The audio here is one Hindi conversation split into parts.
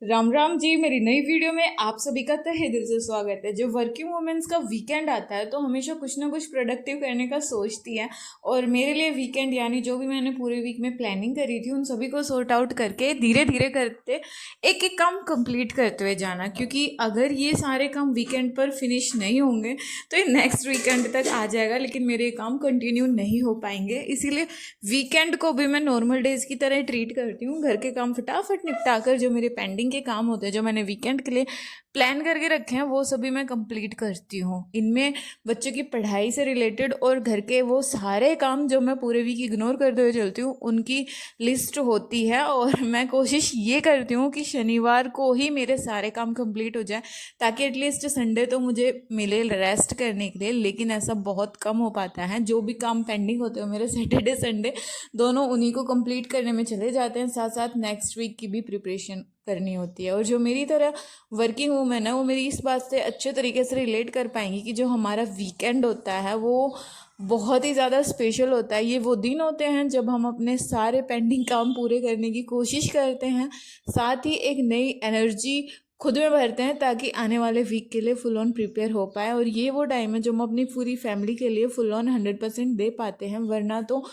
राम राम जी। मेरी नई वीडियो में आप सभी का तहे दिल से स्वागत है। जब वर्किंग वुमेन्स का वीकेंड आता है तो हमेशा कुछ ना कुछ प्रोडक्टिव करने का सोचती है। और मेरे लिए वीकेंड यानी जो भी मैंने पूरे वीक में प्लानिंग करी थी उन सभी को सॉर्ट आउट करके धीरे धीरे करते एक एक काम कंप्लीट करते हुए जाना, क्योंकि अगर ये सारे काम वीकेंड पर फिनिश नहीं होंगे तो ये नेक्स्ट वीकेंड तक आ जाएगा, लेकिन मेरे काम कंटिन्यू नहीं हो पाएंगे। इसीलिए वीकेंड को भी मैं नॉर्मल डेज की तरह ट्रीट करती हूँ। घर के काम फटाफट निपटा कर जो मेरे पेंडिंग के काम होते हैं, जो मैंने वीकेंड के लिए प्लान करके रखे हैं, वो सभी मैं कंप्लीट करती हूँ। इनमें बच्चों की पढ़ाई से रिलेटेड और घर के वो सारे काम जो मैं पूरे वीक इग्नोर करते हुए चलती हूँ उनकी लिस्ट होती है। और मैं कोशिश ये करती हूँ कि शनिवार को ही मेरे सारे काम कंप्लीट हो जाए, ताकि एटलीस्ट संडे तो मुझे मिले रेस्ट करने के लिए। लेकिन ऐसा बहुत कम हो पाता है। जो भी काम पेंडिंग होते हैं मेरे सैटरडे संडे दोनों उन्हीं को कंप्लीट करने में चले जाते हैं, साथ साथ नेक्स्ट वीक की भी प्रिपरेशन करनी होती है। और जो मेरी तरह वर्किंग वूमेन है वो मेरी इस बात से अच्छे तरीके से रिलेट कर पाएंगी कि जो हमारा वीकेंड होता है वो बहुत ही ज़्यादा स्पेशल होता है। ये वो दिन होते हैं जब हम अपने सारे पेंडिंग काम पूरे करने की कोशिश करते हैं, साथ ही एक नई एनर्जी खुद में भरते हैं ताकि आने वाले वीक के लिए फुल ऑन प्रिपेयर हो पाए। और ये वो टाइम है जो हम अपनी पूरी फैमिली के लिए फुल ऑन 100% दे पाते हैं। वरना तो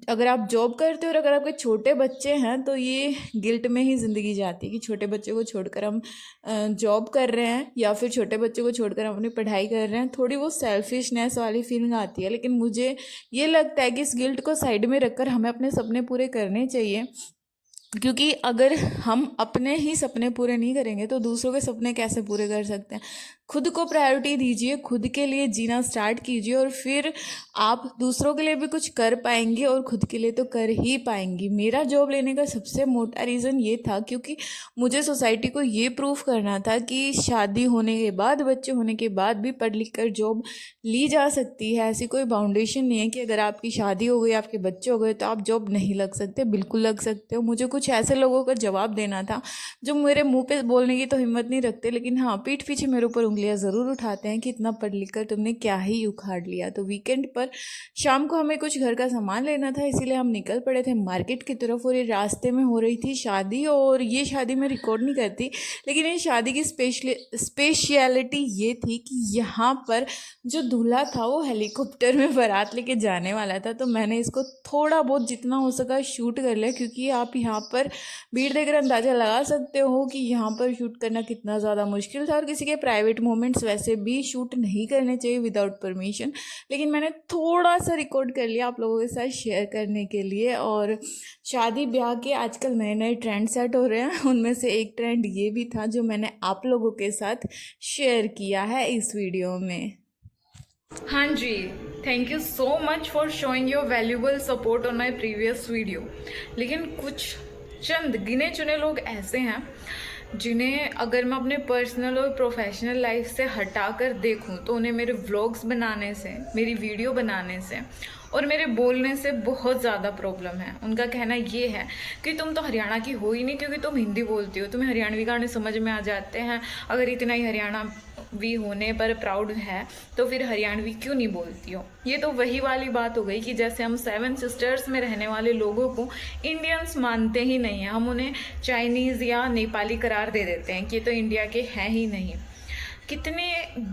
अगर आप जॉब करते हो और अगर आपके छोटे बच्चे हैं तो ये गिल्ट में ही ज़िंदगी जाती है कि छोटे बच्चे को छोड़कर हम जॉब कर रहे हैं या फिर छोटे बच्चे को छोड़कर हम अपनी पढ़ाई कर रहे हैं। थोड़ी वो सेल्फिशनेस वाली फीलिंग आती है, लेकिन मुझे ये लगता है कि इस गिल्ट को साइड में रखकर हमें अपने सपने पूरे करने चाहिए। क्योंकि अगर हम अपने ही सपने पूरे नहीं करेंगे तो दूसरों के सपने कैसे पूरे कर सकते हैं। खुद को प्रायोरिटी दीजिए, खुद के लिए जीना स्टार्ट कीजिए और फिर आप दूसरों के लिए भी कुछ कर पाएंगे और खुद के लिए तो कर ही पाएंगी। मेरा जॉब लेने का सबसे मोटा रीज़न ये था क्योंकि मुझे सोसाइटी को ये प्रूफ करना था कि शादी होने के बाद, बच्चे होने के बाद भी पढ़ लिख कर जॉब ली जा सकती है। ऐसी कोई बाउंडेशन नहीं है कि अगर आपकी शादी हो गई, आपके बच्चे हो गए तो आप जॉब नहीं लग सकते। बिल्कुल लग सकते हो। मुझे कुछ ऐसे लोगों का जवाब देना था जो मेरे मुंह पे बोलने की तो हिम्मत नहीं रखते, लेकिन हाँ पीठ पीछे मेरे ऊपर उंगलियां ज़रूर उठाते हैं कि इतना पढ़ लिख कर तुमने क्या ही उखाड़ लिया। तो वीकेंड पर शाम को हमें कुछ घर का सामान लेना था, इसीलिए हम निकल पड़े थे मार्केट की तरफ। और ये रास्ते में हो रही थी शादी, और ये शादी मैं रिकॉर्ड नहीं करती, लेकिन ये शादी की स्पेशलिटी ये थी कि यहाँ पर जो दूल्हा था वो हेलीकॉप्टर में बारात लेके जाने वाला था। तो मैंने इसको थोड़ा बहुत जितना हो सका शूट कर लिया, क्योंकि आप यहाँ पर भीड़ देखकर अंदाज़ा लगा सकते हो कि यहाँ पर शूट करना कितना ज़्यादा मुश्किल था। और किसी के प्राइवेट मोमेंट्स वैसे भी शूट नहीं करने चाहिए विदाउट परमिशन, लेकिन मैंने थोड़ा सा रिकॉर्ड कर लिया आप लोगों के साथ शेयर करने के लिए। और शादी ब्याह के आजकल नए नए ट्रेंड सेट हो रहे हैं, उनमें से एक ट्रेंड ये भी था जो मैंने आप लोगों के साथ शेयर किया है इस वीडियो में। हाँ जी, thank you so much for showing your valuable support on my previous video. लेकिन कुछ चंद गिने चुने लोग ऐसे हैं जिन्हें अगर मैं अपने पर्सनल और प्रोफेशनल लाइफ से हटा कर देखूं तो उन्हें मेरे व्लॉग्स बनाने से, मेरी वीडियो बनाने से और मेरे बोलने से बहुत ज़्यादा प्रॉब्लम है। उनका कहना ये है कि तुम तो हरियाणा की हो ही नहीं, क्योंकि तुम हिंदी बोलती हो, तुम्हें हरियाणवी गाने समझ में आ जाते हैं। अगर इतना ही हरियाणवी होने पर प्राउड है तो फिर हरियाणवी क्यों नहीं बोलती हो। ये तो वही वाली बात हो गई कि जैसे हम 7 सिस्टर्स में रहने वाले लोगों को इंडियंस मानते ही नहीं हैं, हम उन्हें चाइनीज़ या नेपाली करार दे देते हैं कि ये तो इंडिया के हैं ही नहीं। कितने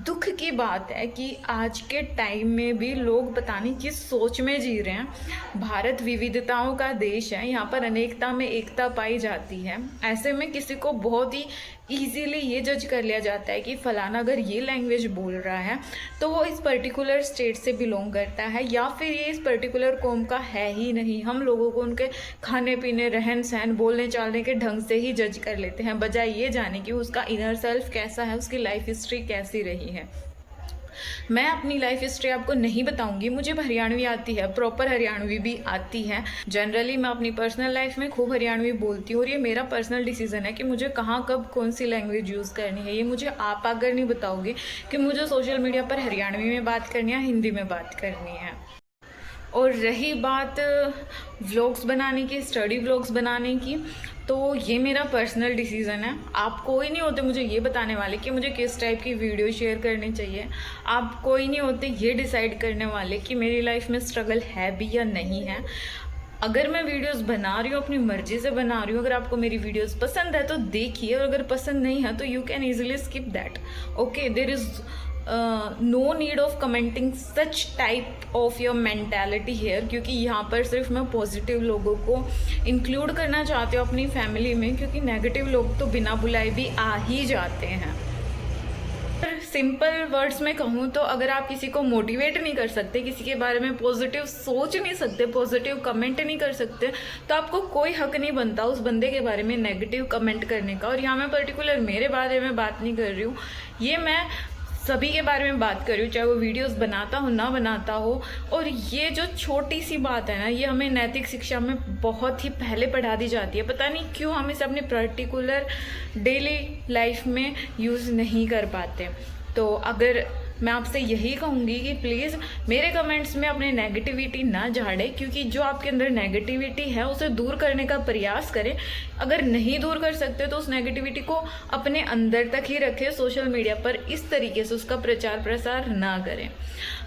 दुख की बात है कि आज के टाइम में भी लोग पता नहीं किस सोच में जी रहे हैं। भारत विविधताओं का देश है, यहाँ पर अनेकता में एकता पाई जाती है। ऐसे में किसी को बहुत ही ईजीली ये जज कर लिया जाता है कि फलाना अगर ये लैंग्वेज बोल रहा है तो वो इस पर्टिकुलर स्टेट से बिलोंग करता है, या फिर ये इस पर्टिकुलर कौम का है ही नहीं। हम लोगों को उनके खाने पीने, रहन सहन, बोलने चालने के ढंग से ही जज कर लेते हैं, बजाय ये जाने कि उसका इनर सेल्फ कैसा है, उसकी लाइफ हिस्ट्री कैसी रही है। मैं अपनी लाइफ हिस्ट्री आपको नहीं बताऊंगी। मुझे हरियाणवी आती है, प्रॉपर हरियाणवी भी आती है। जनरली मैं अपनी पर्सनल लाइफ में खूब हरियाणवी बोलती हूँ और ये मेरा पर्सनल डिसीजन है कि मुझे कहाँ कब कौन सी लैंग्वेज यूज़ करनी है। ये मुझे आप अगर नहीं बताओगे कि मुझे सोशल मीडिया पर हरियाणवी में बात करनी है, हिंदी में बात करनी है। और रही बात व्लॉग्स बनाने की, स्टडी व्लॉग्स बनाने की, तो ये मेरा पर्सनल डिसीज़न है। आप कोई नहीं होते मुझे ये बताने वाले कि मुझे किस टाइप की वीडियो शेयर करनी चाहिए। आप कोई नहीं होते ये डिसाइड करने वाले कि मेरी लाइफ में स्ट्रगल है भी या नहीं है। अगर मैं वीडियोस बना रही हूँ अपनी मर्जी से बना रही हूँ, अगर आपको मेरी वीडियोस पसंद है तो देखिए, और अगर पसंद नहीं है तो you can easily skip that. Okay, there is no need of commenting such type of your mentality here, क्योंकि यहाँ पर सिर्फ मैं पॉजिटिव लोगों को इंक्लूड करना चाहती हूँ अपनी फैमिली में, क्योंकि नेगेटिव लोग तो बिना बुलाए भी आ ही जाते हैं। सिंपल वर्ड्स में कहूँ तो अगर आप किसी को मोटिवेट नहीं कर सकते, किसी के बारे में पॉजिटिव सोच नहीं सकते, पॉजिटिव कमेंट नहीं कर सकते, तो आपको कोई हक नहीं बनता उस बंदे के बारे में नेगेटिव कमेंट करने का। और यहाँ मैं पर्टिकुलर मेरे बारे में बात नहीं कर रही हूँ, ये मैं सभी के बारे में बात कर रही हूँ, चाहे वो वीडियोस बनाता हो ना बनाता हो। और ये जो छोटी सी बात है ना, ये हमें नैतिक शिक्षा में बहुत ही पहले पढ़ा दी जाती है। पता नहीं क्यों हम इसे अपने पर्टिकुलर डेली लाइफ में यूज़ नहीं कर पाते। तो अगर मैं आपसे यही कहूँगी कि प्लीज़ मेरे कमेंट्स में अपने नेगेटिविटी ना झाड़ें, क्योंकि जो आपके अंदर नेगेटिविटी है उसे दूर करने का प्रयास करें। अगर नहीं दूर कर सकते तो उस नेगेटिविटी को अपने अंदर तक ही रखें, सोशल मीडिया पर इस तरीके से उसका प्रचार प्रसार ना करें।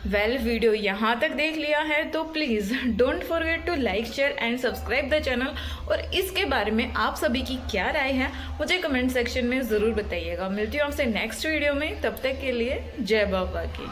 वीडियो यहाँ तक देख लिया है तो please don't forget to like, share and subscribe the channel. और इसके बारे में आप सभी की क्या राय है मुझे कमेंट सेक्शन में ज़रूर बताइएगा। मिलती हूँ आपसे नेक्स्ट वीडियो में, तब तक के लिए जय बाबा की।